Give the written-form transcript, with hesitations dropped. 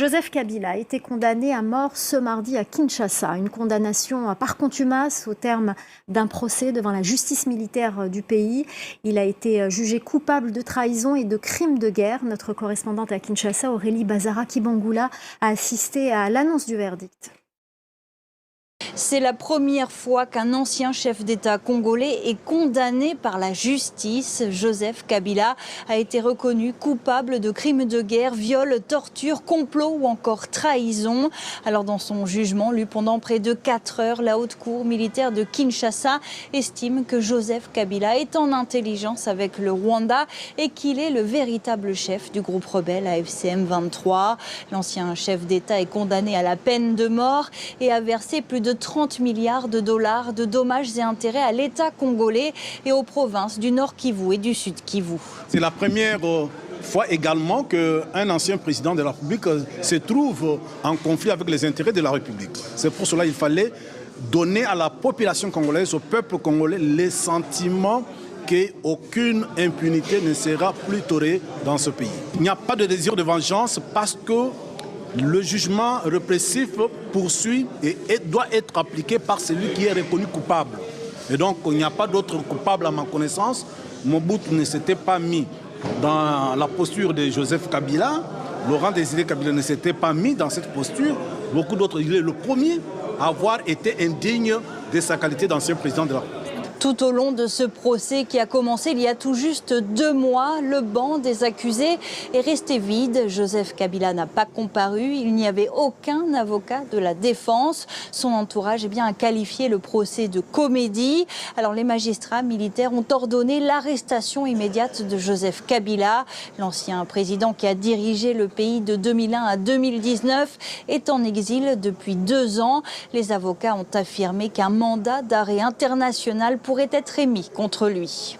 Joseph Kabila a été condamné à mort ce mardi à Kinshasa. Une condamnation par contumace au terme d'un procès devant la justice militaire du pays. Il a été jugé coupable de trahison et de crimes de guerre. Notre correspondante à Kinshasa, Aurélie Bazara-Kibangula, a assisté à l'annonce du verdict. C'est la première fois qu'un ancien chef d'État congolais est condamné par la justice. Joseph Kabila a été reconnu coupable de crimes de guerre, viol, torture, complot ou encore trahison. Alors dans son jugement, lu pendant près de 4 heures, la haute cour militaire de Kinshasa estime que Joseph Kabila est en intelligence avec le Rwanda et qu'il est le véritable chef du groupe rebelle AFC M23. L'ancien chef d'État est condamné à la peine de mort et a versé plus de 30 milliards de dollars de dommages et intérêts à l'État congolais et aux provinces du Nord Kivu et du Sud Kivu. C'est la première fois également qu'un ancien président de la République se trouve en conflit avec les intérêts de la République. C'est pour cela qu'il fallait donner à la population congolaise, au peuple congolais, le sentiment qu'aucune impunité ne sera plus tolérée dans ce pays. Il n'y a pas de désir de vengeance parce que le jugement répressif poursuit et doit être appliqué par celui qui est reconnu coupable. Et donc, il n'y a pas d'autre coupable à ma connaissance. Mobutu ne s'était pas mis dans la posture de Joseph Kabila. Laurent Désiré Kabila ne s'était pas mis dans cette posture. Beaucoup d'autres. Il est le premier à avoir été indigne de sa qualité d'ancien président de la République. Tout au long de ce procès qui a commencé il y a tout juste 2 mois, le banc des accusés est resté vide. Joseph Kabila n'a pas comparu. Il n'y avait aucun avocat de la défense. Son entourage a qualifié le procès de comédie. Alors les magistrats militaires ont ordonné l'arrestation immédiate de Joseph Kabila. L'ancien président qui a dirigé le pays de 2001 à 2019 est en exil depuis 2 ans. Les avocats ont affirmé qu'un mandat d'arrêt international pourrait être émis contre lui.